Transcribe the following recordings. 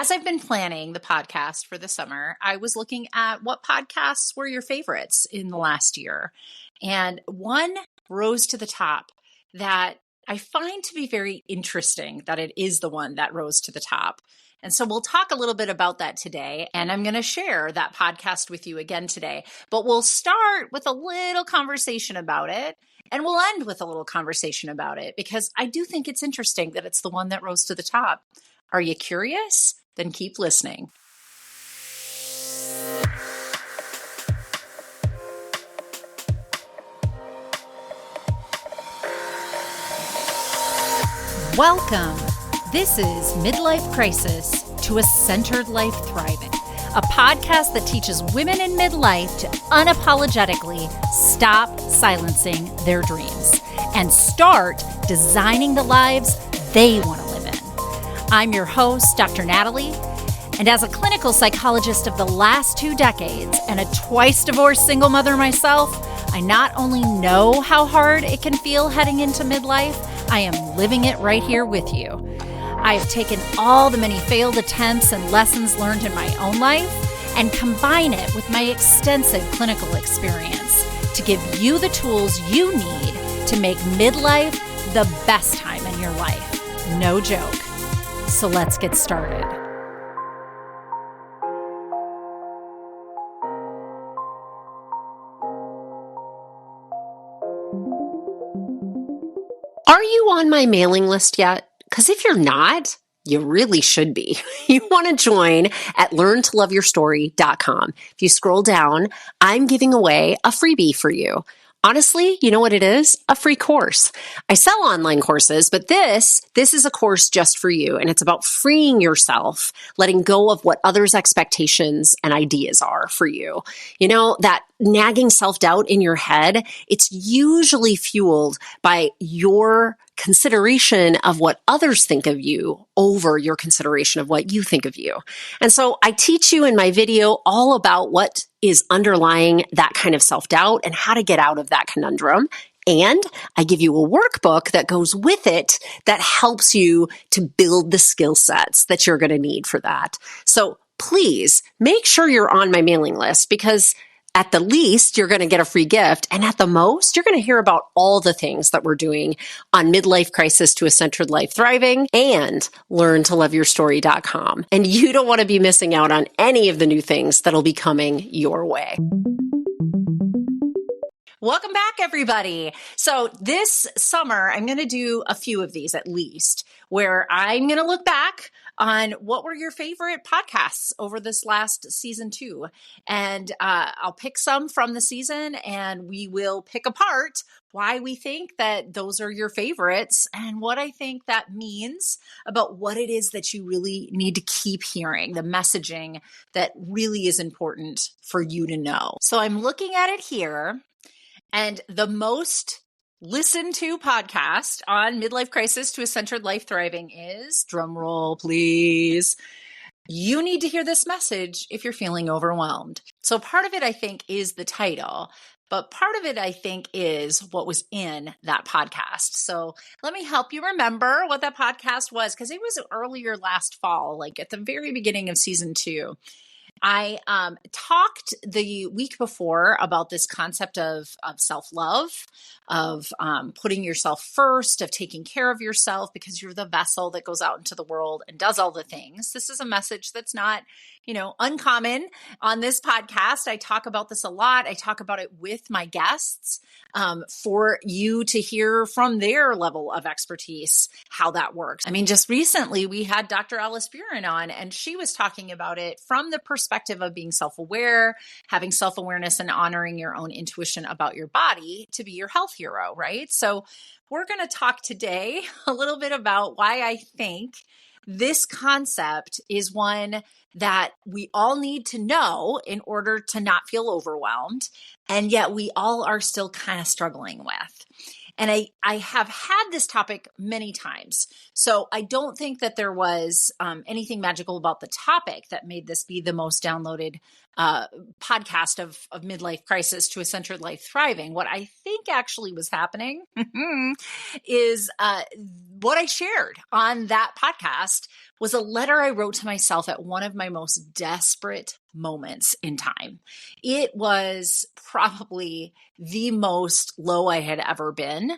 as I've been planning the podcast for the summer, I was looking at what podcasts were your favorites in the last year. And one rose to the top that I find to be very interesting that it is the one that rose to the top. And so we'll talk a little bit about that today. And I'm going to share that podcast with you again today. But we'll start with a little conversation about it. And we'll end with a little conversation about it because I do think it's interesting that it's the one that rose to the top. Are you curious? Then keep listening. Welcome. This is Midlife Crisis to a Centered Life Thriving, a podcast that teaches women in midlife to unapologetically stop silencing their dreams and start designing the lives they want to live in. I'm your host, Dr. Natalie, and as a clinical psychologist of the last 2 decades and a twice-divorced single mother myself, I not only know how hard it can feel heading into midlife, I am living it right here with you. I have taken all the many failed attempts and lessons learned in my own life and combine it with my extensive clinical experience to give you the tools you need to make midlife the best time in your life. No joke. So let's get started. Are you on my mailing list yet? Because if you're not, you really should be. You want to join at learntoloveyourstory.com. If you scroll down, I'm giving away a freebie for you. Honestly, you know what it is? A free course. I sell online courses, but this is a course just for you, and it's about freeing yourself, letting go of what others' expectations and ideas are for you. You know, that nagging self-doubt in your head, it's usually fueled by your consideration of what others think of you over your consideration of what you think of you. And so I teach you in my video all about what is underlying that kind of self-doubt and how to get out of that conundrum. And I give you a workbook that goes with it that helps you to build the skill sets that you're going to need for that. So please make sure you're on my mailing list because at the least, you're going to get a free gift. And at the most, you're going to hear about all the things that we're doing on Midlife Crisis to a Centered Life Thriving and learntoloveyourstory.com. And you don't want to be missing out on any of the new things that'll be coming your way. Welcome back, everybody. So this summer, I'm going to do a few of these at least, where I'm going to look back on what were your favorite podcasts over this last season 2. And I'll pick some from the season and we will pick apart why we think that those are your favorites and what I think that means about what it is that you really need to keep hearing, the messaging that really is important for you to know. So I'm looking at it here. And the most listened to podcast on Midlife Crisis to a Centered Life Thriving is, drum roll please, you need to hear this message if you're feeling overwhelmed. So part of it, I think, is the title, but part of it, I think, is what was in that podcast. So let me help you remember what that podcast was, because it was earlier last fall, like at the very beginning of season 2. I talked the week before about this concept of self-love, of putting yourself first, of taking care of yourself because you're the vessel that goes out into the world and does all the things. This is a message that's not, uncommon on this podcast. I talk about this a lot. I talk about it with my guests for you to hear from their level of expertise how that works. I mean, just recently we had Dr. Alice Buren on, and she was talking about it from the perspective of being self-aware, having self-awareness and honoring your own intuition about your body to be your health hero, right? So we're going to talk today a little bit about why I think this concept is one that we all need to know in order to not feel overwhelmed, and yet we all are still kind of struggling with. And I have had this topic many times. So I don't think that there was anything magical about the topic that made this be the most downloaded podcast of midlife crisis to a centered life thriving. What I think actually was happening is what I shared on that podcast was a letter I wrote to myself at one of my most desperate moments in time. It was probably the most low I had ever been.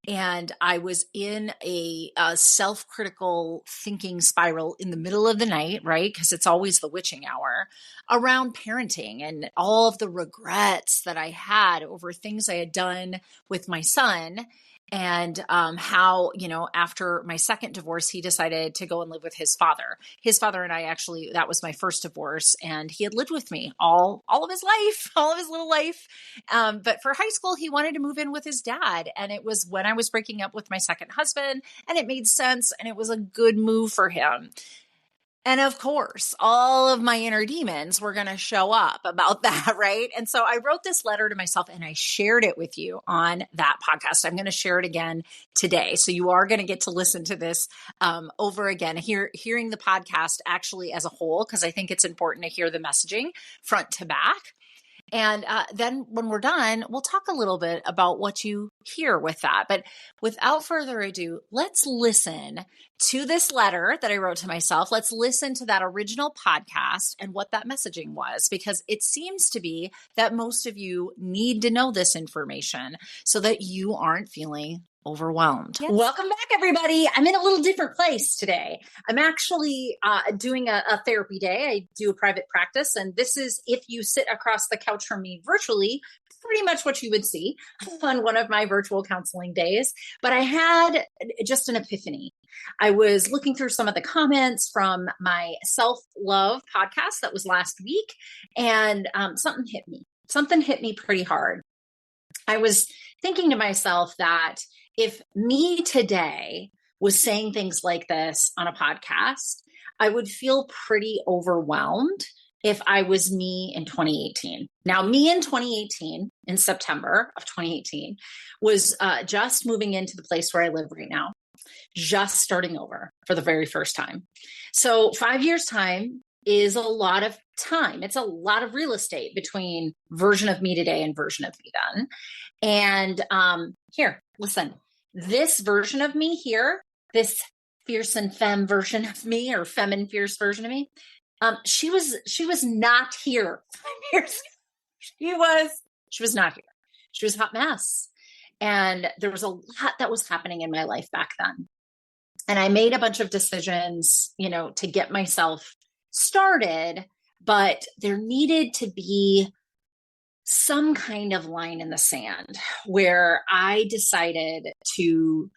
And I was in a self-critical thinking spiral in the middle of the night, right? Because it's always the witching hour around parenting and all of the regrets that I had over things I had done with my son. And how, after my second divorce, he decided to go and live with his father. His father and I actually, that was my first divorce, and he had lived with me all of his life, all of his little life. But for high school, he wanted to move in with his dad. And it was when I was breaking up with my second husband, and it made sense, and it was a good move for him. And of course, all of my inner demons were going to show up about that, right? And so I wrote this letter to myself and I shared it with you on that podcast. I'm going to share it again today. So you are going to get to listen to this over again, hearing the podcast actually as a whole, because I think it's important to hear the messaging front to back. And then when we're done, we'll talk a little bit about what you hear with that. But without further ado, let's listen to this letter that I wrote to myself. Let's listen to that original podcast and what that messaging was, because it seems to be that most of you need to know this information so that you aren't feeling overwhelmed. Yes. Welcome back, everybody. I'm in a little different place today. I'm actually doing a therapy day. I do a private practice, and this is, if you sit across the couch from me virtually, pretty much what you would see on one of my virtual counseling days. But I had just an epiphany. I was looking through some of the comments from my self-love podcast that was last week, and something hit me. Something hit me pretty hard. I was thinking to myself that if me today was saying things like this on a podcast, I would feel pretty overwhelmed if I was me in 2018. Now, me in 2018, in September of 2018, was just moving into the place where I live right now, just starting over for the very first time. So 5 years' time is a lot of time. It's a lot of real estate between version of me today and version of me then. And here, listen, this version of me here, this fierce and femme version of me, or femme and fierce version of me, she was not here. She was not here. She was a hot mess. And there was a lot that was happening in my life back then. And I made a bunch of decisions, to get myself started, but there needed to be some kind of line in the sand where I decided to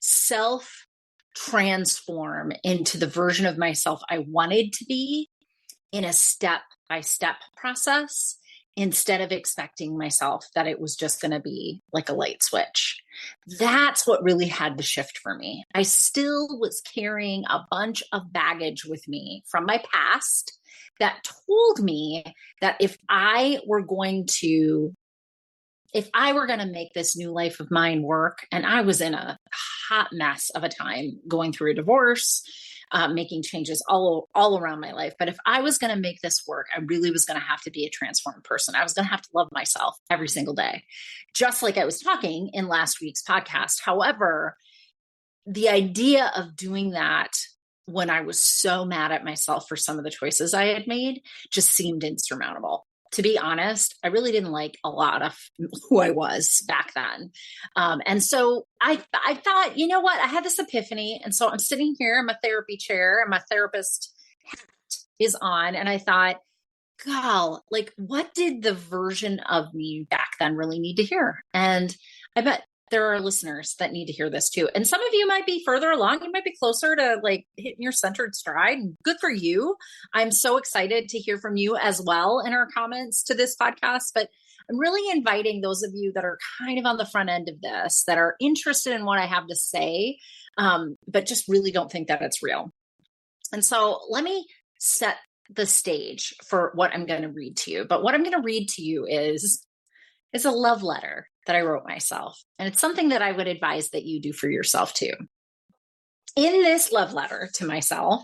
self transform into the version of myself I wanted to be in a step-by-step process, instead of expecting myself that it was just going to be like a light switch. That's what really had to shift for me. I still was carrying a bunch of baggage with me from my past that told me that if I were going to make this new life of mine work, and I was in a hot mess of a time going through a divorce, making changes all around my life. But if I was going to make this work, I really was going to have to be a transformed person. I was going to have to love myself every single day, just like I was talking in last week's podcast. However, the idea of doing that when I was so mad at myself for some of the choices I had made just seemed insurmountable. To be honest, I really didn't like a lot of who I was back then. And so I thought, you know what? I had this epiphany. And so I'm sitting here in my therapy chair and my therapist hat is on. And I thought, God, what did the version of me back then really need to hear? And I bet there are listeners that need to hear this too. And some of you might be further along. You might be closer to hitting your centered stride. Good for you. I'm so excited to hear from you as well in our comments to this podcast. But I'm really inviting those of you that are kind of on the front end of this, that are interested in what I have to say, but just really don't think that it's real. And so let me set the stage for what I'm going to read to you. But what I'm going to read to you is is a love letter that I wrote myself. And it's something that I would advise that you do for yourself too. In this love letter to myself,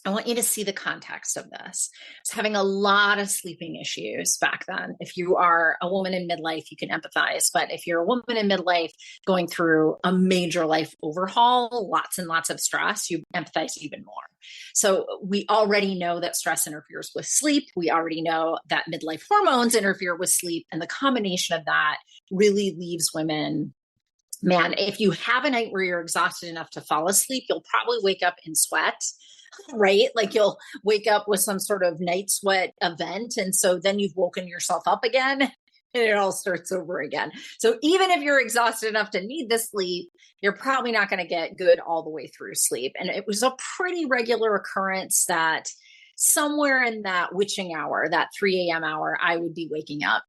I want you to see the context of this. I was having a lot of sleeping issues back then. If you are a woman in midlife, you can empathize. But if you're a woman in midlife going through a major life overhaul, lots and lots of stress, you empathize even more. So we already know that stress interferes with sleep. We already know that midlife hormones interfere with sleep. And the combination of that really leaves women. Man, if you have a night where you're exhausted enough to fall asleep, you'll probably wake up in sweat, right? Like you'll wake up with some sort of night sweat event. And so then you've woken yourself up again and it all starts over again. So even if you're exhausted enough to need the sleep, you're probably not going to get good all the way through sleep. And it was a pretty regular occurrence that somewhere in that witching hour, that 3 a.m. hour, I would be waking up.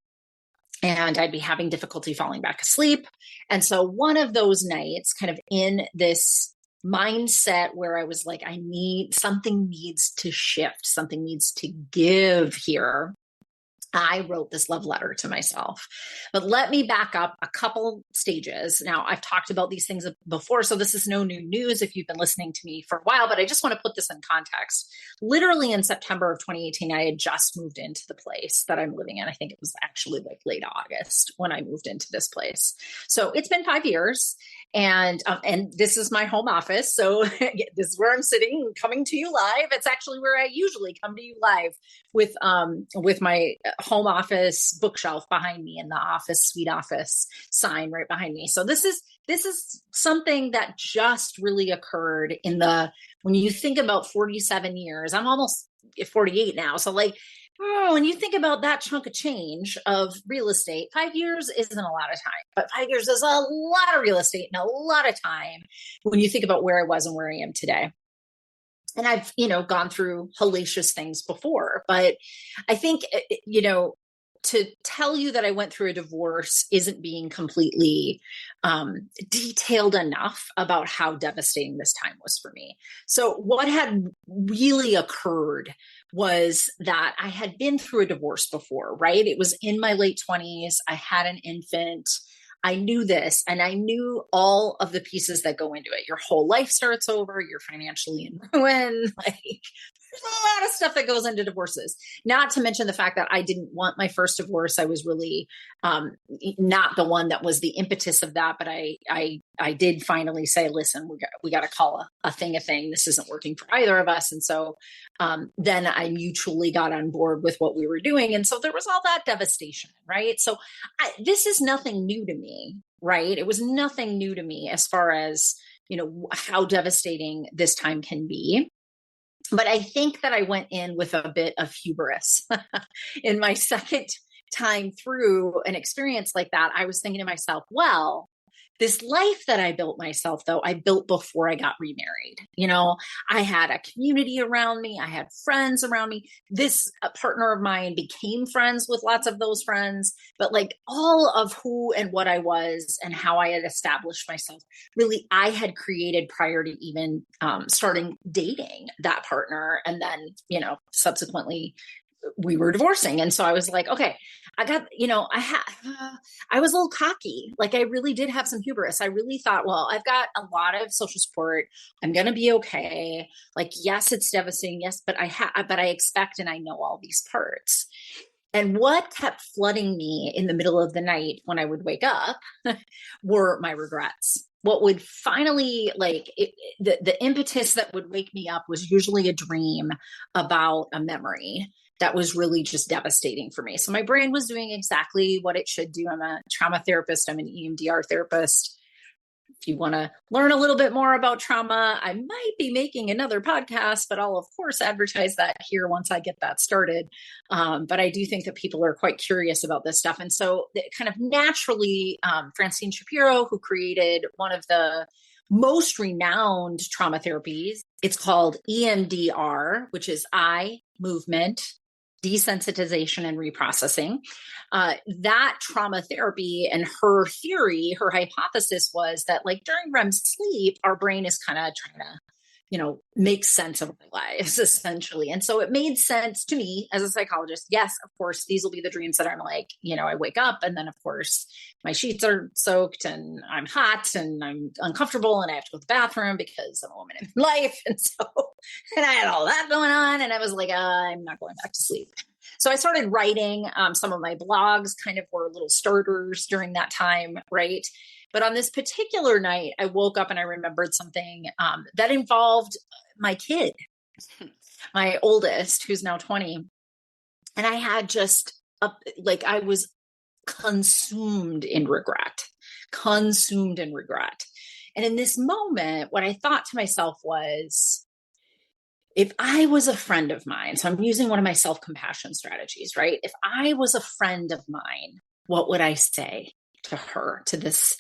And I'd be having difficulty falling back asleep. And so one of those nights, kind of in this mindset where I was like, something needs to shift, something needs to give here. I wrote this love letter to myself. But let me back up a couple stages. Now, I've talked about these things before, so this is no new news if you've been listening to me for a while, but I just want to put this in context. Literally in September of 2018, I had just moved into the place that I'm living in. I think it was actually like late August when I moved into this place. So it's been 5 years. And this is my home office. So this is where I'm sitting, coming to you live. It's actually where I usually come to you live with my home office bookshelf behind me and the office suite office sign right behind me. So this is something that just really occurred when you think about 47 years. I'm almost 48 now. So when you think about that chunk of change of real estate, 5 years isn't a lot of time, but 5 years is a lot of real estate and a lot of time when you think about where I was and where I am today. And I've, gone through hellacious things before, but I think, to tell you that I went through a divorce isn't being completely detailed enough about how devastating this time was for me. So what had really occurred was that I had been through a divorce before, right? It was in my late 20s. I had an infant. I knew this, and I knew all of the pieces that go into it. Your whole life starts over. You're financially in ruin. There's a lot of stuff that goes into divorces, not to mention the fact that I didn't want my first divorce. I was really not the one that was the impetus of that, but I did finally say, listen, we got to call a thing a thing. This isn't working for either of us. And so then I mutually got on board with what we were doing. And so there was all that devastation, right? So this is nothing new to me, right? It was nothing new to me as far as, how devastating this time can be. But I think that I went in with a bit of hubris. In my second time through an experience like that, I was thinking to myself, well, this life that I built myself, though, I built before I got remarried. I had a community around me. I had friends around me. This partner of mine became friends with lots of those friends. But all of who and what I was and how I had established myself, really, I had created prior to even starting dating that partner. And then, subsequently, we were divorcing. And so I was like, okay, I got, I was a little cocky. I really did have some hubris. I really thought, well, I've got a lot of social support. I'm going to be okay. Yes, it's devastating. Yes, but I expect, and I know all these parts. And what kept flooding me in the middle of the night when I would wake up were my regrets. What would finally, the impetus that would wake me up was usually a dream about a memory that was really just devastating for me. So my brain was doing exactly what it should do. I'm a trauma therapist. I'm an EMDR therapist. If you want to learn a little bit more about trauma, I might be making another podcast, but I'll of course advertise that here once I get that started. But I do think that people are quite curious about this stuff. And so kind of naturally, Francine Shapiro, who created one of the most renowned trauma therapies, it's called EMDR, which is eye movement desensitization and reprocessing. That trauma therapy and her theory, her hypothesis was that during REM sleep, our brain is kind of trying to make sense of our lives essentially. And so it made sense to me as a psychologist. Yes, of course, these will be the dreams that I'm like, I wake up and then of course my sheets are soaked and I'm hot and I'm uncomfortable and I have to go to the bathroom because I'm a woman in life. And I had all that going on and I was like, I'm not going back to sleep. So I started writing. Some of my blogs kind of were little starters during that time, right? But on this particular night, I woke up and I remembered something that involved my kid, my oldest, who's now 20. And I had I was consumed in regret. And in this moment, what I thought to myself was, if I was a friend of mine, so I'm using one of my self-compassion strategies, right? If I was a friend of mine, what would I say to her, to this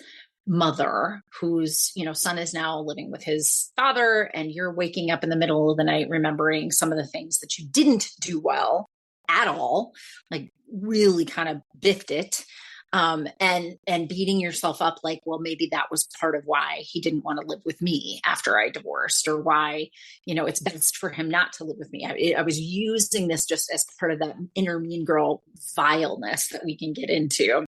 mother whose, son is now living with his father, and you're waking up in the middle of the night remembering some of the things that you didn't do well at all, like really kind of biffed it. And beating yourself up like, well, maybe that was part of why he didn't want to live with me after I divorced, or why, it's best for him not to live with me. I was using this just as part of that inner mean girl vileness that we can get into.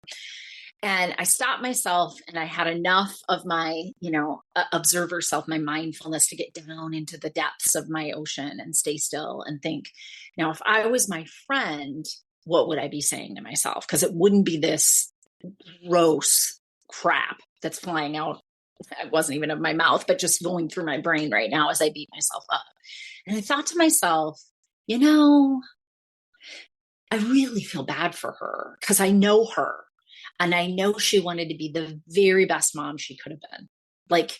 And I stopped myself and I had enough of my, observer self, my mindfulness, to get down into the depths of my ocean and stay still and think, now, if I was my friend, what would I be saying to myself? Because it wouldn't be this gross crap that's flying out. It wasn't even of my mouth, but just going through my brain right now as I beat myself up. And I thought to myself, I really feel bad for her because I know her. And I know she wanted to be the very best mom she could have been. Like,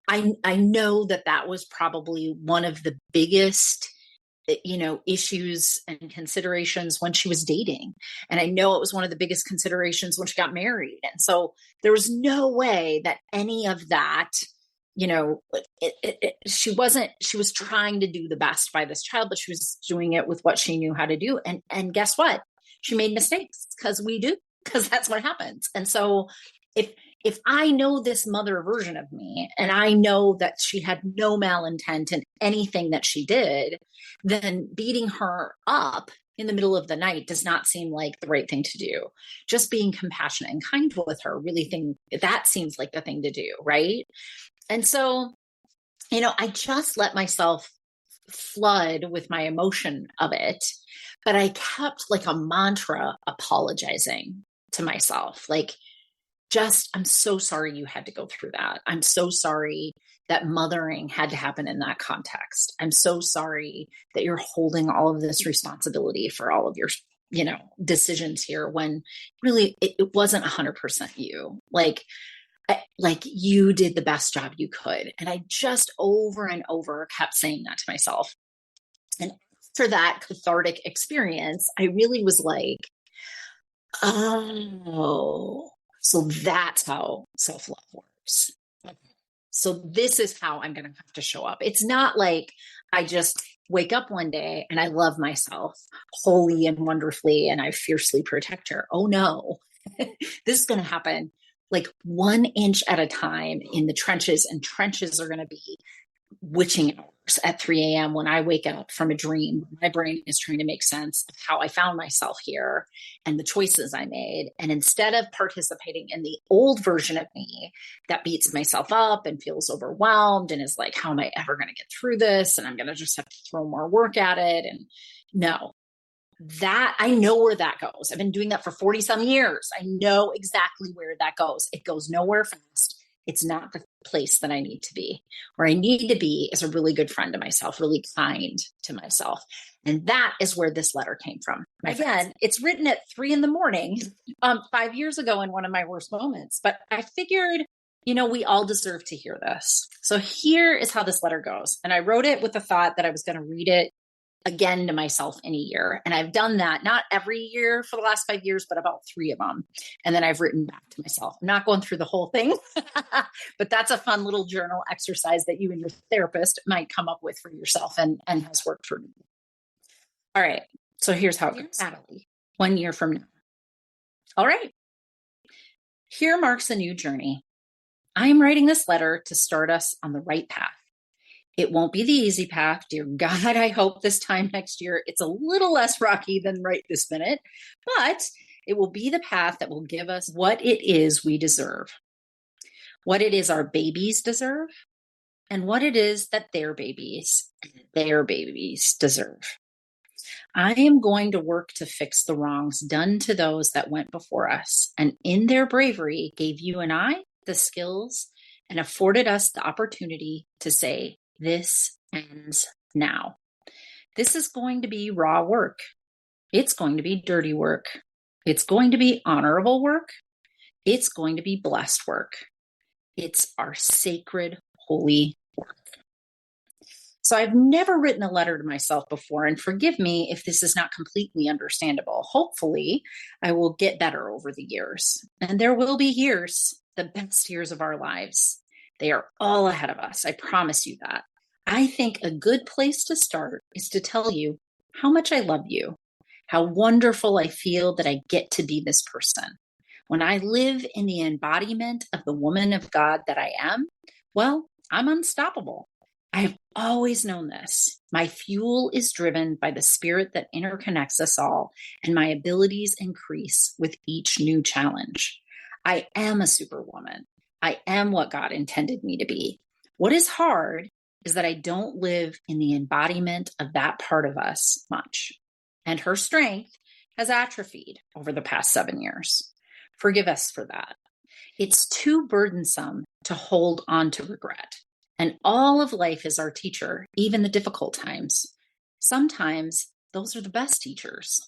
I know that was probably one of the biggest, issues and considerations when she was dating. And I know it was one of the biggest considerations when she got married. And so there was no way that any of that, she was trying to do the best by this child, but she was doing it with what she knew how to do. And guess what? She made mistakes, because we do. Because that's what happens. And so if I know this mother version of me, and I know that she had no malintent in anything that she did, then beating her up in the middle of the night does not seem like the right thing to do. Just being compassionate and kind with her, that seems like the thing to do, right? And so, I just let myself flood with my emotion of it, but I kept like a mantra apologizing to myself, like, I'm so sorry you had to go through that. I'm so sorry that mothering had to happen in that context. I'm so sorry that you're holding all of this responsibility for all of your, decisions here, when really it wasn't 100% you. Like you did the best job you could. And I just over and over kept saying that to myself. And after that cathartic experience, I really was like, oh, so that's how self-love works. So this is how I'm going to have to show up. It's not like I just wake up one day and I love myself wholly and wonderfully and I fiercely protect her. Oh no, this is going to happen like 1 inch at a time in the trenches, and trenches are going to be witching hours at 3 a.m. when I wake up from a dream. My brain is trying to make sense of how I found myself here and the choices I made. And instead of participating in the old version of me that beats myself up and feels overwhelmed and is like, how am I ever going to get through this? And I'm going to just have to throw more work at it. And no, that I know where that goes. I've been doing that for 40 some years. I know exactly where that goes. It goes nowhere fast. It's not the place that I need to be. Where I need to be is a really good friend to myself, really kind to myself. And that is where this letter came from. Again, it's written at 3 a.m, 5 years ago in one of my worst moments. But I figured, we all deserve to hear this. So here is how this letter goes. And I wrote it with the thought that I was going to read it again to myself in a year. And I've done that, not every year for the last 5 years, but about 3 of them. And then I've written back to myself. I'm not going through the whole thing, but that's a fun little journal exercise that you and your therapist might come up with for yourself, and has worked for me. All right. So here's how it goes. Natalie, 1 year from now. All right. Here marks a new journey. I am writing this letter to start us on the right path. It won't be the easy path. Dear God, I hope this time next year it's a little less rocky than right this minute, but it will be the path that will give us what it is we deserve, what it is our babies deserve, and what it is that their babies deserve. I am going to work to fix the wrongs done to those that went before us, and in their bravery gave you and I the skills and afforded us the opportunity to say, this ends now. This is going to be raw work. It's going to be dirty work. It's going to be honorable work. It's going to be blessed work. It's our sacred, holy work. So I've never written a letter to myself before, and forgive me if this is not completely understandable. Hopefully, I will get better over the years. And there will be years, the best years of our lives. They are all ahead of us. I promise you that. I think a good place to start is to tell you how much I love you, how wonderful I feel that I get to be this person. When I live in the embodiment of the woman of God that I am, well, I'm unstoppable. I have always known this. My fuel is driven by the spirit that interconnects us all, and my abilities increase with each new challenge. I am a superwoman. I am what God intended me to be. What is hard is that I don't live in the embodiment of that part of us much. And her strength has atrophied over the past 7 years. Forgive us for that. It's too burdensome to hold on to regret. And all of life is our teacher, even the difficult times. Sometimes those are the best teachers.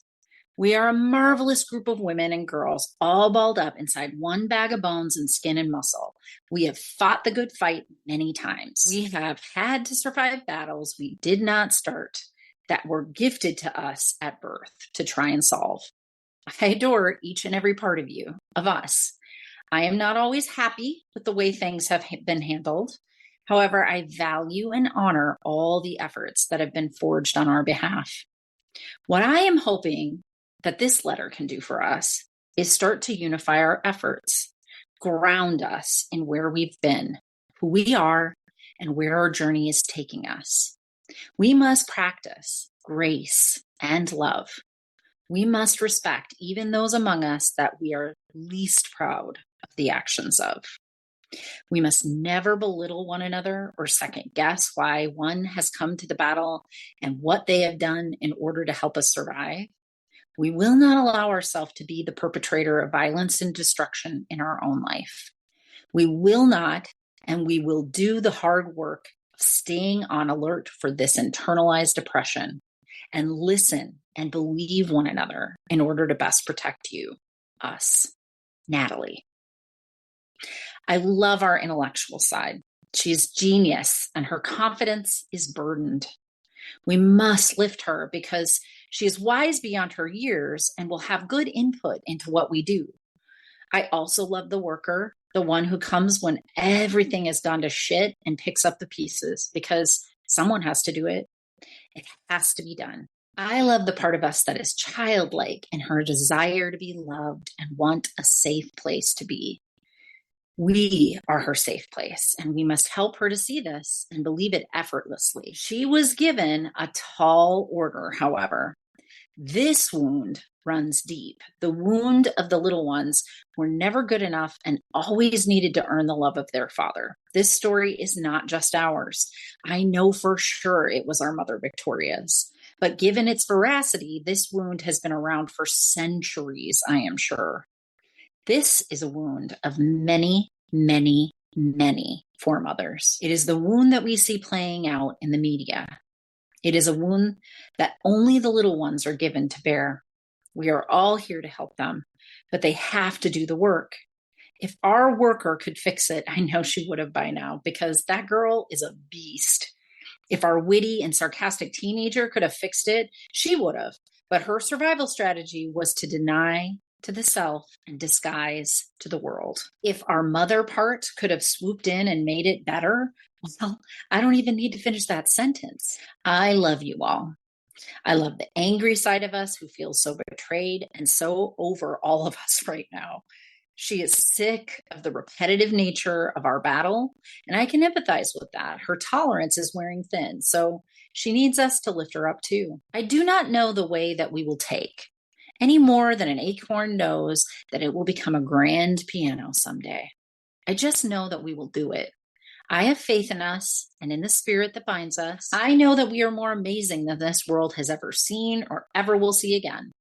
We are a marvelous group of women and girls, all balled up inside one bag of bones and skin and muscle. We have fought the good fight many times. We have had to survive battles we did not start, that were gifted to us at birth to try and solve. I adore each and every part of you, of us. I am not always happy with the way things have been handled. However, I value and honor all the efforts that have been forged on our behalf. What I am hoping that this letter can do for us is start to unify our efforts, ground us in where we've been, who we are, and where our journey is taking us. We must practice grace and love. We must respect even those among us that we are least proud of the actions of. We must never belittle one another or second guess why one has come to the battle and what they have done in order to help us survive. We will not allow ourselves to be the perpetrator of violence and destruction in our own life. We will not, and we will do the hard work of staying on alert for this internalized oppression and listen and believe one another in order to best protect you, us. Natalie. I love our intellectual side. She's genius and her confidence is burdened. We must lift her because she is wise beyond her years and will have good input into what we do. I also love the worker, the one who comes when everything has gone to shit and picks up the pieces because someone has to do it. It has to be done. I love the part of us that is childlike in her desire to be loved and want a safe place to be. We are her safe place, and we must help her to see this and believe it effortlessly. She was given a tall order, however. This wound runs deep. The wound of the little ones who were never good enough and always needed to earn the love of their father. This story is not just ours. I know for sure it was our mother Victoria's. But given its veracity, this wound has been around for centuries, I am sure. This is a wound of many, many, many foremothers. It is the wound that we see playing out in the media. It is a wound that only the little ones are given to bear. We are all here to help them, but they have to do the work. If our worker could fix it, I know she would have by now, because that girl is a beast. If our witty and sarcastic teenager could have fixed it, she would have. But her survival strategy was to deny to the self and disguise to the world. If our mother part could have swooped in and made it better, well, I don't even need to finish that sentence. I love you all. I love the angry side of us who feels so betrayed and so over all of us right now. She is sick of the repetitive nature of our battle, and I can empathize with that. Her tolerance is wearing thin, so she needs us to lift her up too. I do not know the way that we will take, any more than an acorn knows that it will become a grand piano someday. I just know that we will do it. I have faith in us and in the spirit that binds us. I know that we are more amazing than this world has ever seen or ever will see again.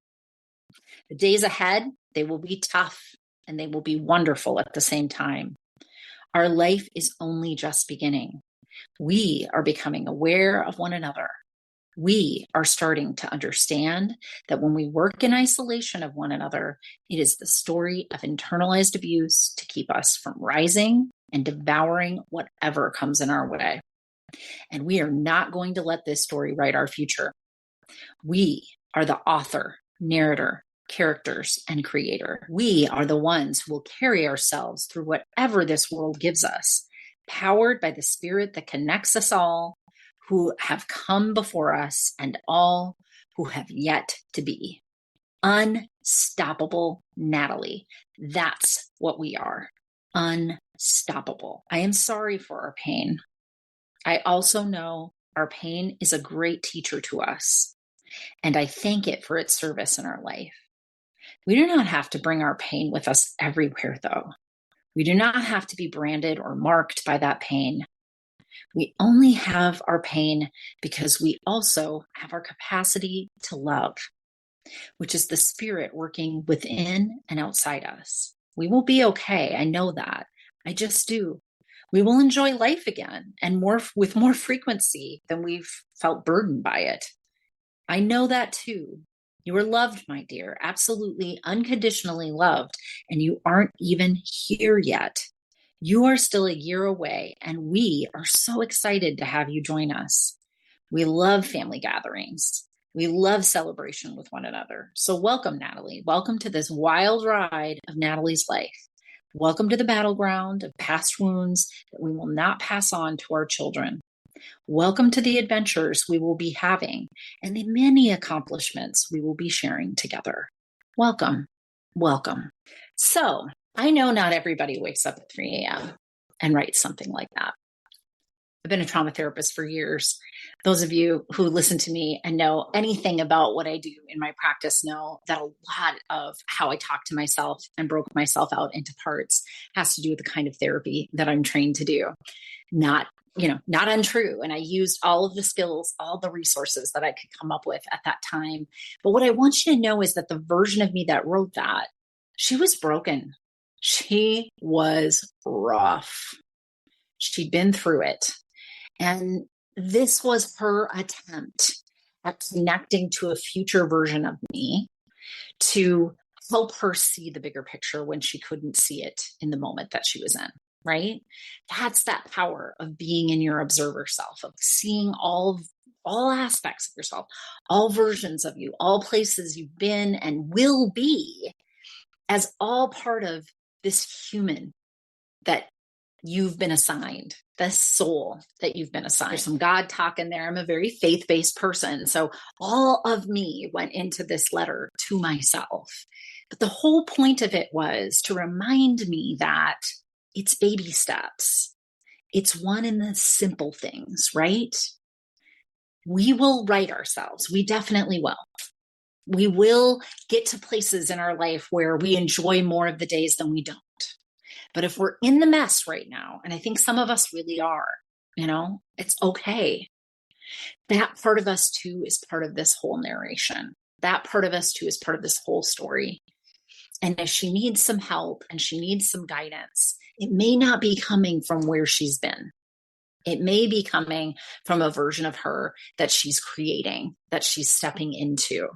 The days ahead, they will be tough and they will be wonderful at the same time. Our life is only just beginning. We are becoming aware of one another. We are starting to understand that when we work in isolation of one another, it is the story of internalized abuse to keep us from rising and devouring whatever comes in our way. And we are not going to let this story write our future. We are the author, narrator, characters, and creator. We are the ones who will carry ourselves through whatever this world gives us, powered by the spirit that connects us all, who have come before us and all who have yet to be. Unstoppable Natalie. That's what we are. Unstoppable. I am sorry for our pain. I also know our pain is a great teacher to us, and I thank it for its service in our life. We do not have to bring our pain with us everywhere, though. We do not have to be branded or marked by that pain. We only have our pain because we also have our capacity to love, which is the spirit working within and outside us. We will be okay. I know that. I just do. We will enjoy life again and with more frequency than we've felt burdened by it. I know that too. You are loved, my dear, absolutely unconditionally loved, and you aren't even here yet. You are still a year away, and we are so excited to have you join us. We love family gatherings. We love celebration with one another. So welcome, Natalie. Welcome to this wild ride of Natalie's life. Welcome to the battleground of past wounds that we will not pass on to our children. Welcome to the adventures we will be having and the many accomplishments we will be sharing together. Welcome. Welcome. So, I know not everybody wakes up at 3 a.m. and writes something like that. I've been a trauma therapist for years. Those of you who listen to me and know anything about what I do in my practice know that a lot of how I talk to myself and broke myself out into parts has to do with the kind of therapy that I'm trained to do. Not untrue. And I used all of the skills, all the resources that I could come up with at that time. But what I want you to know is that the version of me that wrote that, she was broken. She was rough. She'd been through it. And this was her attempt at connecting to a future version of me to help her see the bigger picture when she couldn't see it in the moment that she was in, right? That's that power of being in your observer self, of seeing all aspects of yourself, all versions of you, all places you've been and will be as all part of this human that you've been assigned, the soul that you've been assigned. There's some God talk in there. I'm a very faith-based person. So all of me went into this letter to myself. But the whole point of it was to remind me that it's baby steps. It's one in the simple things, right? We will right ourselves. We definitely will. We will get to places in our life where we enjoy more of the days than we don't. But if we're in the mess right now, and I think some of us really are, it's okay. That part of us too is part of this whole narration. That part of us too is part of this whole story. And if she needs some help and she needs some guidance, it may not be coming from where she's been. It may be coming from a version of her that she's creating, that she's stepping into.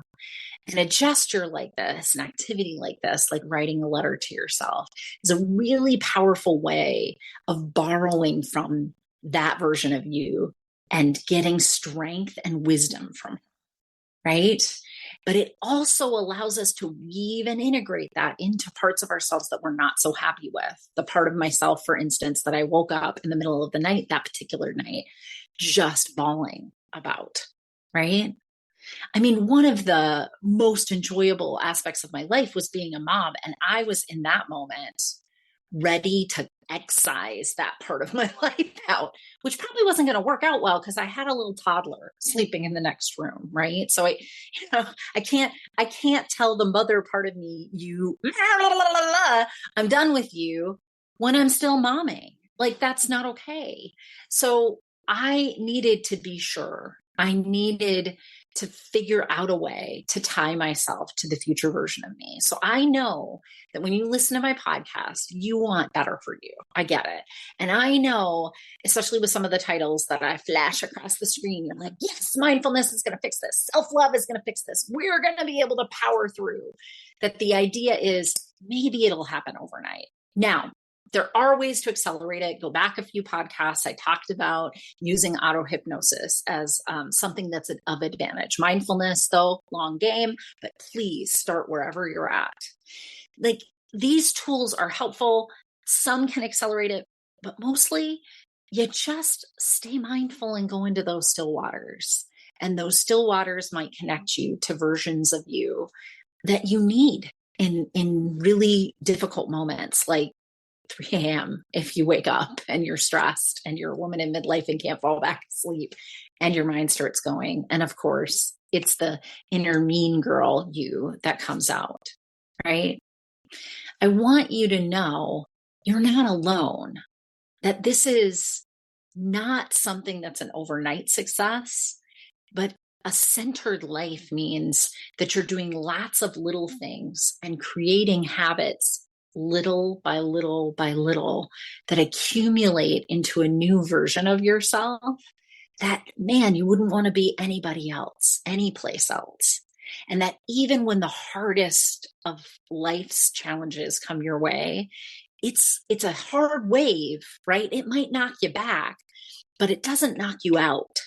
And a gesture like this, an activity like this, like writing a letter to yourself, is a really powerful way of borrowing from that version of you and getting strength and wisdom from her, right? But it also allows us to weave and integrate that into parts of ourselves that we're not so happy with. The part of myself, for instance, that I woke up in the middle of the night, that particular night, just bawling about, right? I mean, one of the most enjoyable aspects of my life was being a mom. And I was in that moment ready to excise that part of my life out, which probably wasn't going to work out well because I had a little toddler sleeping in the next room. Right. So I can't tell the mother part of me, I'm done with you when I'm still momming. Like, that's not okay. So I needed to be sure. I needed to figure out a way to tie myself to the future version of me. So I know that when you listen to my podcast, you want better for you. I get it. And I know, especially with some of the titles that I flash across the screen, you're like, yes, mindfulness is going to fix this. Self-love is going to fix this. We're going to be able to power through. That the idea is maybe it'll happen overnight. Now, there are ways to accelerate it. Go back a few podcasts. I talked about using auto hypnosis as something that's of advantage. Mindfulness, though, long game, but please start wherever you're at. Like, these tools are helpful. Some can accelerate it, but mostly you just stay mindful and go into those still waters. And those still waters might connect you to versions of you that you need in really difficult moments, like 3 a.m. if you wake up and you're stressed and you're a woman in midlife and can't fall back asleep and your mind starts going. And of course, it's the inner mean girl you that comes out, right? I want you to know you're not alone, that this is not something that's an overnight success, but a centered life means that you're doing lots of little things and creating habits little by little by little that accumulate into a new version of yourself that, man, you wouldn't want to be anybody else, any place else. And that even when the hardest of life's challenges come your way, it's a hard wave, right? It might knock you back, but it doesn't knock you out.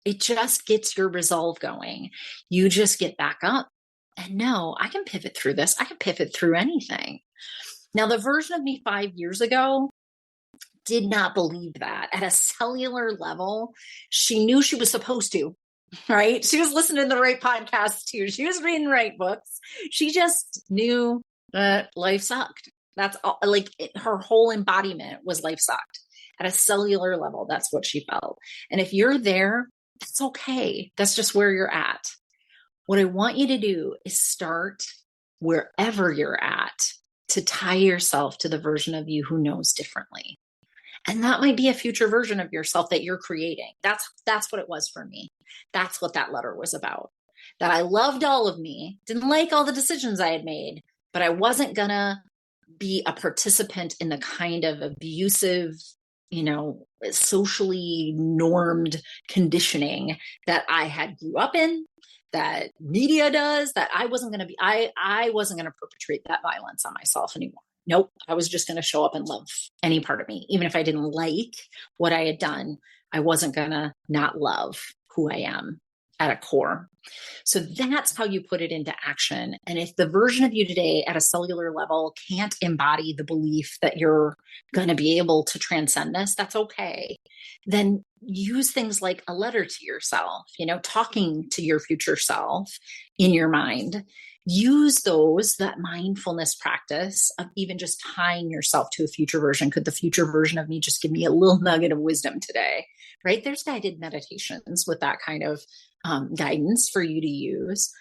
It just gets your resolve going. You just get back up and no, I can pivot through this. I can pivot through anything. Now, the version of me 5 years ago did not believe that. At a cellular level, she knew she was supposed to, right? She was listening to the right podcast too. She was reading the right books. She just knew that life sucked. That's all, like her whole embodiment was life sucked. At a cellular level, that's what she felt. And if you're there, that's okay. That's just where you're at. What I want you to do is start wherever you're at to tie yourself to the version of you who knows differently. And that might be a future version of yourself that you're creating. That's what it was for me. That's what that letter was about. That I loved all of me, didn't like all the decisions I had made, but I wasn't gonna be a participant in the kind of abusive, socially normed conditioning that I had grew up in, that media does, that I wasn't going to be, I wasn't going to perpetrate that violence on myself anymore. Nope. I was just going to show up and love any part of me. Even if I didn't like what I had done, I wasn't going to not love who I am at a core. So that's how you put it into action. And if the version of you today at a cellular level can't embody the belief that you're going to be able to transcend this, that's okay. Then use things like a letter to yourself, talking to your future self in your mind. Use that mindfulness practice of even just tying yourself to a future version. Could the future version of me just give me a little nugget of wisdom today? Right? There's guided meditations with that kind of guidance for you to use.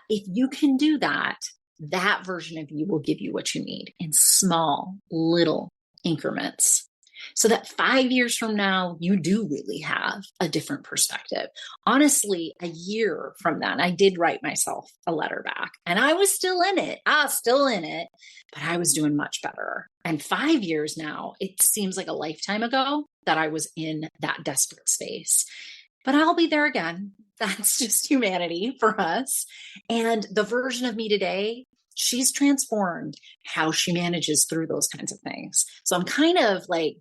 If you can do that, that version of you will give you what you need in small, little increments. So that 5 years from now, you do really have a different perspective. Honestly, a year from then, I did write myself a letter back and I was still in it. But I was doing much better. And 5 years now, it seems like a lifetime ago that I was in that desperate space. But I'll be there again. That's just humanity for us. And the version of me today, she's transformed how she manages through those kinds of things. So I'm kind of like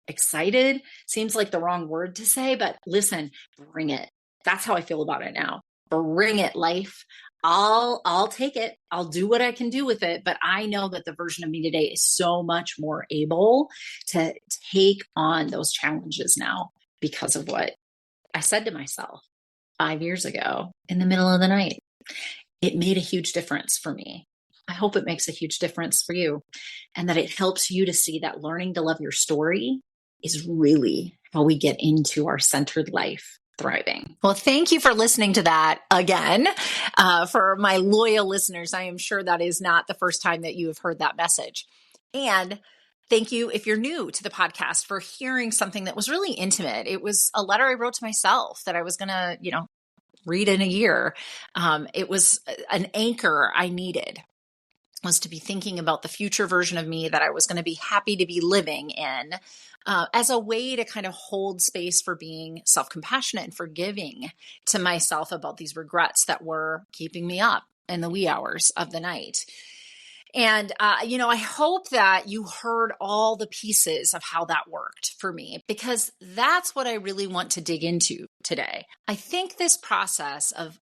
excited. Seems like the wrong word to say, but listen, bring it. That's how I feel about it now. Bring it, life. I'll take it. I'll do what I can do with it. But I know that the version of me today is so much more able to take on those challenges now because of what I said to myself 5 years ago in the middle of the night. It made a huge difference for me. I hope it makes a huge difference for you, and that it helps you to see that learning to love your story is really how we get into our centered life thriving. Well, thank you for listening to that again. For my loyal listeners, I am sure that is not the first time that you have heard that message. And thank you, if you're new to the podcast, for hearing something that was really intimate. It was a letter I wrote to myself that I was going to, read in a year. It was an anchor I needed, was to be thinking about the future version of me that I was going to be happy to be living in, as a way to kind of hold space for being self-compassionate and forgiving to myself about these regrets that were keeping me up in the wee hours of the night. And, I hope that you heard all the pieces of how that worked for me, because that's what I really want to dig into today. I think this process of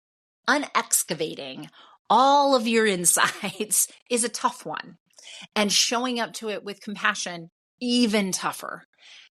unexcavating all of your insides is a tough one, and showing up to it with compassion, even tougher.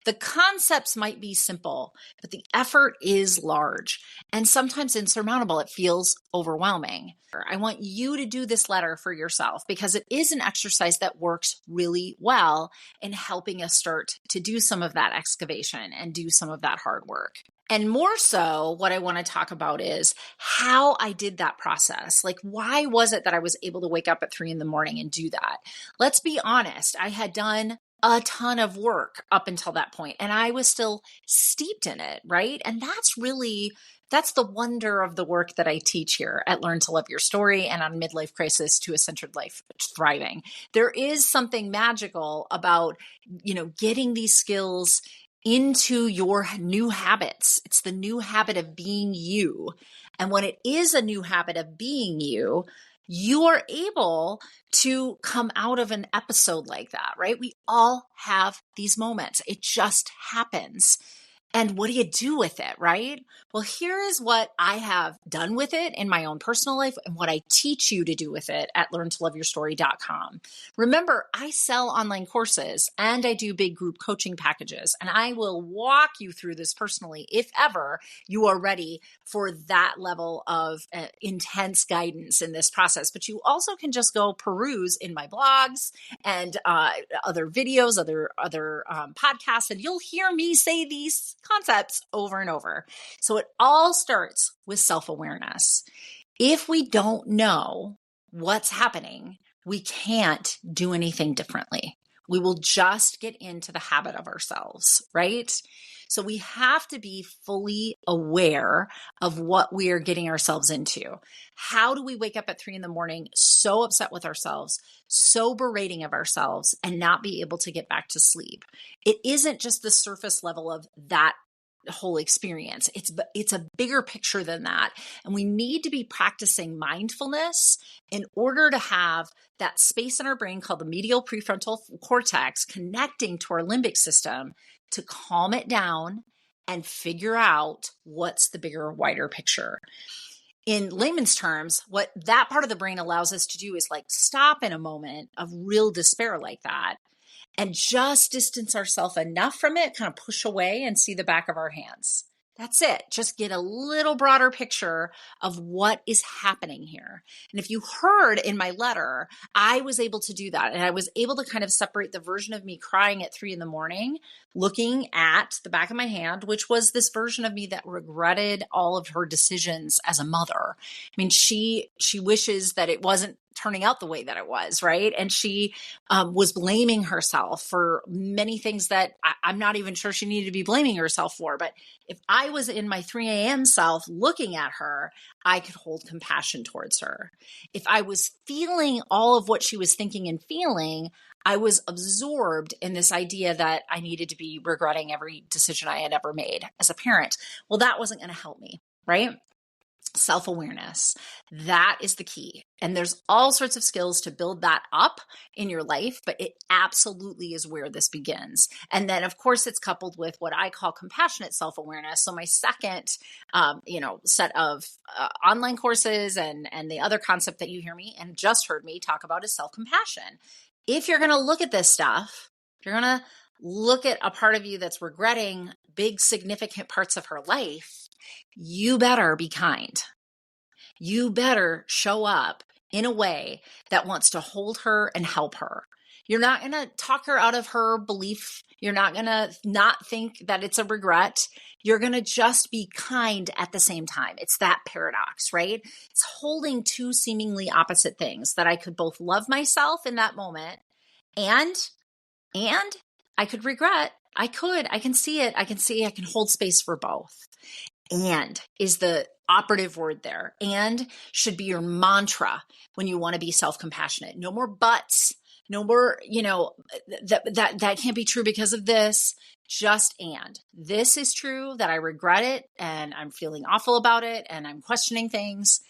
The concepts might be simple, but the effort is large and sometimes insurmountable. It feels overwhelming. I want you to do this letter for yourself, because it is an exercise that works really well in helping us start to do some of that excavation and do some of that hard work. And more so, what I want to talk about is how I did that process. Like, why was it that I was able to wake up at 3 a.m. and do that? Let's be honest. I had done a ton of work up until that point, and I was still steeped in it, right? And that's the wonder of the work that I teach here at Learn to Love Your Story and on Midlife Crisis to a Centered Life Thriving. There is something magical about, getting these skills into your new habits. It's the new habit of being you. And when it is a new habit of being you, you are able to come out of an episode like that, right? We all have these moments. It just happens. And what do you do with it, right? Well, here is what I have done with it in my own personal life and what I teach you to do with it at learntoloveyourstory.com. Remember, I sell online courses and I do big group coaching packages, and I will walk you through this personally if ever you are ready for that level of intense guidance in this process. But you also can just go peruse in my blogs and other videos, other podcasts, and you'll hear me say these concepts over and over. So it all starts with self-awareness. If we don't know what's happening, we can't do anything differently. We will just get into the habit of ourselves, right? So we have to be fully aware of what we are getting ourselves into. How do we wake up at 3 a.m. so upset with ourselves, so berating of ourselves, and not be able to get back to sleep? It isn't just the surface level of that whole experience. It's a bigger picture than that. And we need to be practicing mindfulness in order to have that space in our brain called the medial prefrontal cortex connecting to our limbic system to calm it down and figure out what's the bigger, wider picture. In layman's terms, what that part of the brain allows us to do is like stop in a moment of real despair like that and just distance ourselves enough from it, kind of push away and see the back of our hands. That's it. Just get a little broader picture of what is happening here. And if you heard in my letter, I was able to do that. And I was able to kind of separate the version of me crying at 3 a.m, looking at the back of my hand, which was this version of me that regretted all of her decisions as a mother. I mean, she wishes that it wasn't turning out the way that it was, right? And she was blaming herself for many things that I'm not even sure she needed to be blaming herself for. But if I was in my 3 a.m. self looking at her, I could hold compassion towards her. If I was feeling all of what she was thinking and feeling, I was absorbed in this idea that I needed to be regretting every decision I had ever made as a parent. Well, that wasn't going to help me, right? Self-awareness. That is the key. And there's all sorts of skills to build that up in your life, but it absolutely is where this begins. And then of course it's coupled with what I call compassionate self-awareness. So my second, set of online courses and the other concept that you hear me and just heard me talk about is self-compassion. If you're going to look at this stuff, if you're going to look at a part of you that's regretting big, significant parts of her life, You better be kind. You better show up in a way that wants to hold her and help her. You're not going to talk her out of her belief. You're not going to not think that it's a regret. You're going to just be kind at the same time. It's that paradox, right? It's holding two seemingly opposite things, that I could both love myself in that moment and I could regret. I can see it. I can hold space for both. And is the operative word there. And should be your mantra when you want to be self-compassionate. No more buts. No more, that can't be true because of this. Just and. This is true, that I regret it and I'm feeling awful about it and I'm questioning things.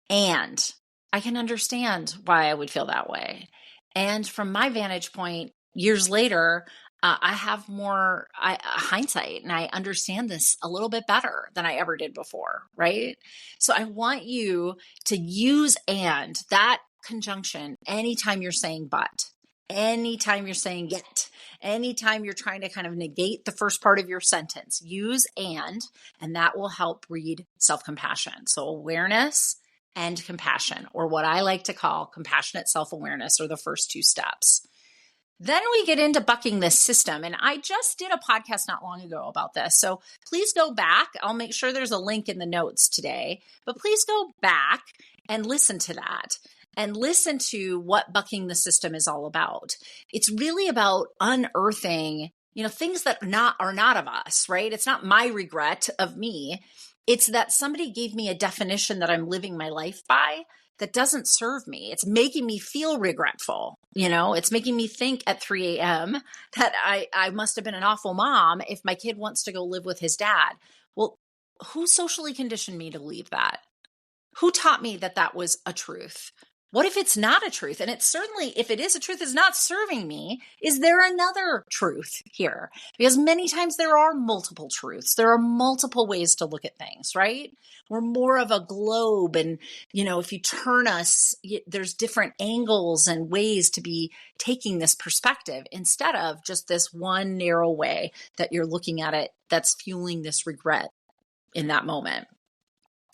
And I can understand why I would feel that way. And from my vantage point, years later, I have more hindsight and I understand this a little bit better than I ever did before, right? So I want you to use and that conjunction anytime you're saying but, anytime you're saying yet, anytime you're trying to kind of negate the first part of your sentence, use and that will help breed self-compassion. So awareness and compassion, or what I like to call compassionate self-awareness, are the first two steps. Then we get into bucking this system. And I just did a podcast not long ago about this. So please go back. I'll make sure there's a link in the notes today, but please go back and listen to that and listen to what bucking the system is all about. It's really about unearthing, things that are not of us, right? It's not my regret of me. It's that somebody gave me a definition that I'm living my life by that doesn't serve me. It's making me feel regretful. It's making me think at 3 a.m. that I must have been an awful mom if my kid wants to go live with his dad. Well, who socially conditioned me to believe that? Who taught me that that was a truth? What if it's not a truth? And it's certainly, if it is a truth, is not serving me. Is there another truth here? Because many times there are multiple truths. There are multiple ways to look at things, right? We're more of a globe. And, if you turn us, there's different angles and ways to be taking this perspective instead of just this one narrow way that you're looking at it that's fueling this regret in that moment.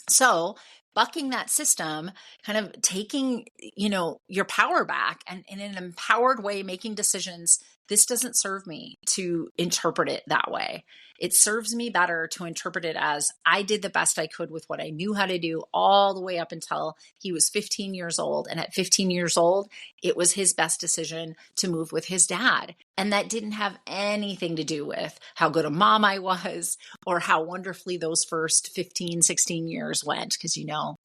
So bucking that system, kind of taking, your power back and in an empowered way, making decisions. This doesn't serve me to interpret it that way. It serves me better to interpret it as I did the best I could with what I knew how to do all the way up until he was 15 years old. And at 15 years old, it was his best decision to move with his dad. And that didn't have anything to do with how good a mom I was or how wonderfully those first 15, 16 years went. Because,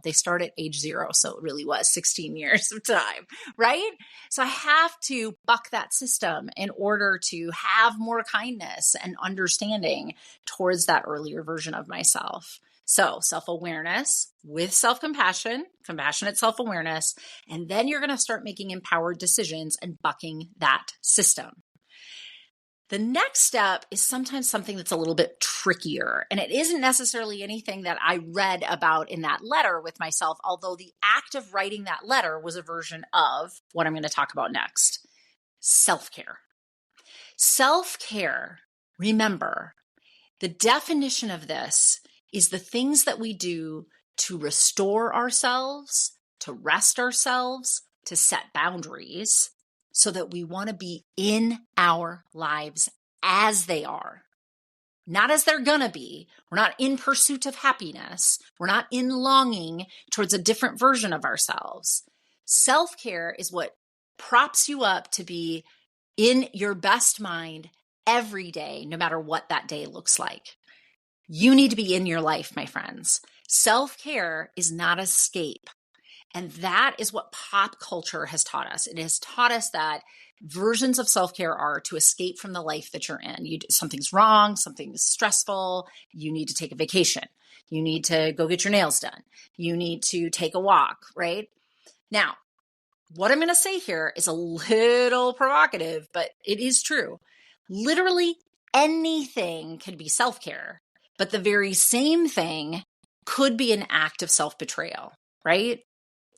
they start at age 0. So it really was 16 years of time, right? So I have to buck that system in order to have more kindness and understanding towards that earlier version of myself. So self-awareness with self-compassion, compassionate self-awareness, and then you're going to start making empowered decisions and bucking that system. The next step is sometimes something that's a little bit trickier, and it isn't necessarily anything that I read about in that letter with myself, although the act of writing that letter was a version of what I'm going to talk about next. Self-care. Self-care, remember, the definition of this is the things that we do to restore ourselves, to rest ourselves, to set boundaries, so that we want to be in our lives as they are, not as they're going to be. We're not in pursuit of happiness. We're not in longing towards a different version of ourselves. Self-care is what props you up to be in your best mind every day, no matter what that day looks like. You need to be in your life, my friends. Self-care is not escape. And that is what pop culture has taught us. It has taught us that versions of self-care are to escape from the life that you're in. Something's wrong, something's stressful, you need to take a vacation. You need to go get your nails done. You need to take a walk, right? Now, what I'm going to say here is a little provocative, but it is true. Literally anything can be self-care, but the very same thing could be an act of self-betrayal, right?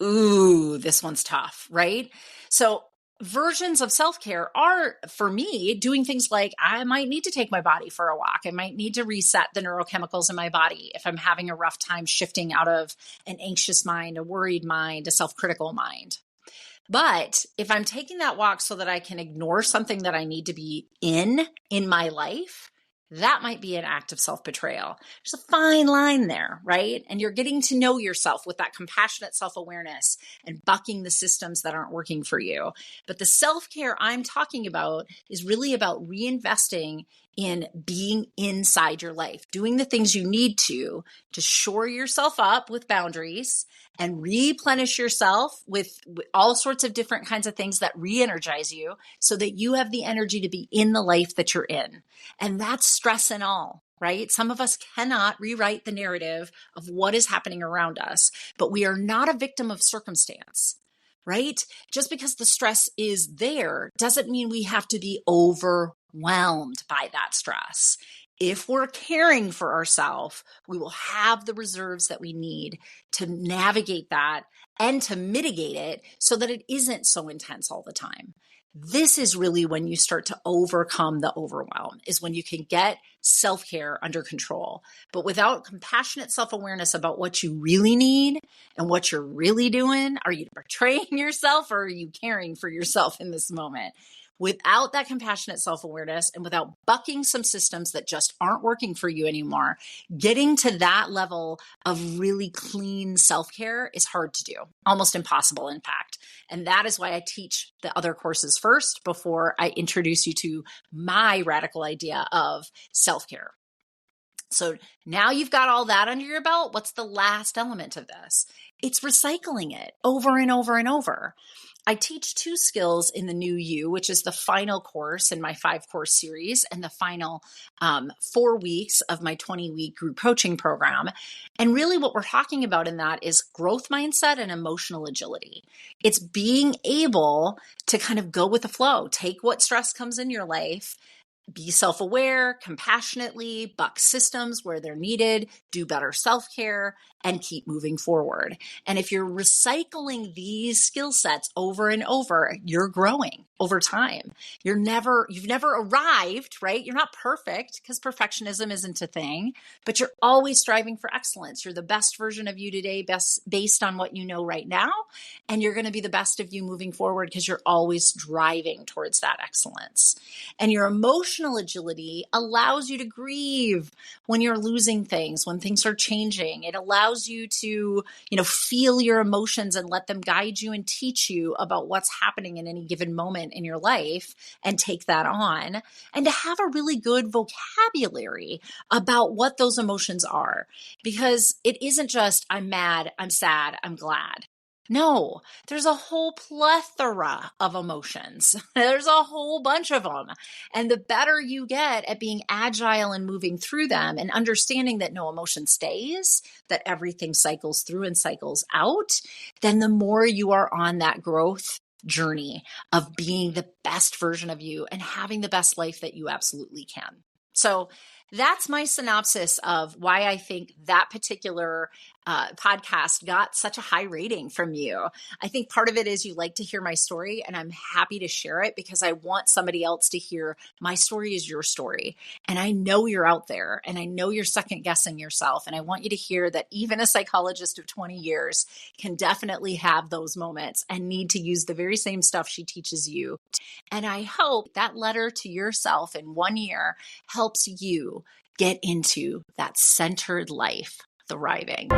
Ooh, this one's tough, right? So versions of self-care are, for me, doing things like I might need to take my body for a walk. I might need to reset the neurochemicals in my body if I'm having a rough time shifting out of an anxious mind, a worried mind, a self-critical mind. But if I'm taking that walk so that I can ignore something that I need to be in my life, that might be an act of self-betrayal. There's a fine line there, right? And you're getting to know yourself with that compassionate self-awareness and bucking the systems that aren't working for you. But the self-care I'm talking about is really about reinvesting in being inside your life, doing the things you need to shore yourself up with boundaries and replenish yourself with all sorts of different kinds of things that re-energize you so that you have the energy to be in the life that you're in. And that's stress and all, right? Some of us cannot rewrite the narrative of what is happening around us, but we are not a victim of circumstance, right? Just because the stress is there doesn't mean we have to be overwhelmed by that stress. If we're caring for ourselves, we will have the reserves that we need to navigate that and to mitigate it so that it isn't so intense all the time. This is really when you start to overcome the overwhelm, is when you can get self-care under control. But without compassionate self-awareness about what you really need and what you're really doing, are you betraying yourself or are you caring for yourself in this moment? Without that compassionate self-awareness and without bucking some systems that just aren't working for you anymore, getting to that level of really clean self-care is hard to do, almost impossible, in fact. And that is why I teach the other courses first before I introduce you to my radical idea of self-care. So now you've got all that under your belt. What's the last element of this? It's recycling it over and over and over. I teach 2 skills in the New You, which is the final course in my 5-course series and the final 4 weeks of my 20-week group coaching program. And really what we're talking about in that is growth mindset and emotional agility. It's being able to kind of go with the flow, take what stress comes in your life, be self-aware, compassionately, buck systems where they're needed, do better self-care, and keep moving forward. And if you're recycling these skill sets over and over, you're growing over time. You've never arrived, right? You're not perfect because perfectionism isn't a thing, but you're always striving for excellence. You're the best version of you today, based on what you know right now. And you're going to be the best of you moving forward because you're always driving towards that excellence. And your emotional agility allows you to grieve when you're losing things, when things are changing. It allows you to, feel your emotions and let them guide you and teach you about what's happening in any given moment in your life and take that on. And to have a really good vocabulary about what those emotions are, because it isn't just I'm mad, I'm sad, I'm glad. No, there's a whole plethora of emotions. There's a whole bunch of them. And the better you get at being agile and moving through them and understanding that no emotion stays, that everything cycles through and cycles out, then the more you are on that growth journey of being the best version of you and having the best life that you absolutely can. So that's my synopsis of why I think that particular podcast got such a high rating from you. I think part of it is you like to hear my story, and I'm happy to share it because I want somebody else to hear my story is your story. And I know you're out there, and I know you're second guessing yourself. And I want you to hear that even a psychologist of 20 years can definitely have those moments and need to use the very same stuff she teaches you. And I hope that letter to yourself in 1 year helps you get into that centered life, thriving.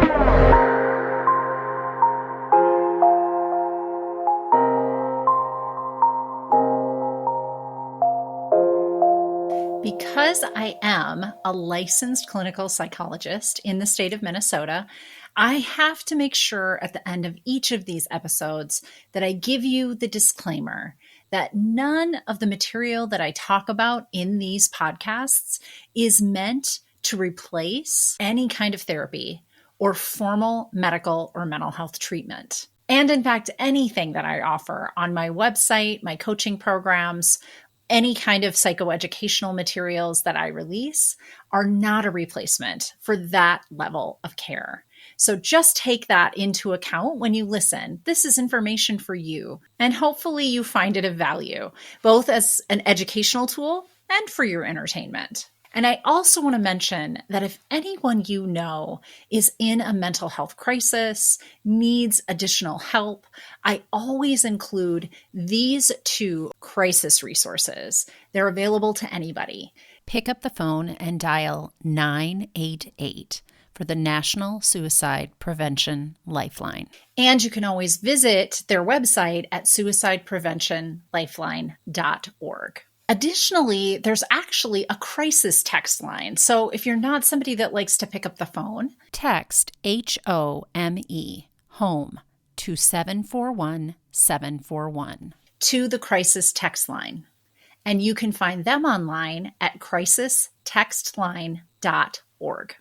Because I am a licensed clinical psychologist in the state of Minnesota, I have to make sure at the end of each of these episodes that I give you the disclaimer that none of the material that I talk about in these podcasts is meant to replace any kind of therapy or formal medical or mental health treatment. And in fact, anything that I offer on my website, my coaching programs, any kind of psychoeducational materials that I release are not a replacement for that level of care. So just take that into account when you listen. This is information for you, and hopefully you find it of value, both as an educational tool and for your entertainment. And I also want to mention that if anyone you know is in a mental health crisis, needs additional help, I always include these 2 crisis resources. They're available to anybody. Pick up the phone and dial 988 for the National Suicide Prevention Lifeline. And you can always visit their website at suicidepreventionlifeline.org. Additionally, there's actually a crisis text line. So if you're not somebody that likes to pick up the phone, text HOME, home, to 741-741. to the crisis text line. And you can find them online at crisistextline.org.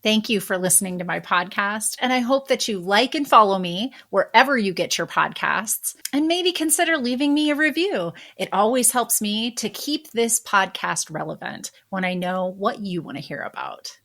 Thank you for listening to my podcast, and I hope that you like and follow me wherever you get your podcasts, and maybe consider leaving me a review. It always helps me to keep this podcast relevant when I know what you want to hear about.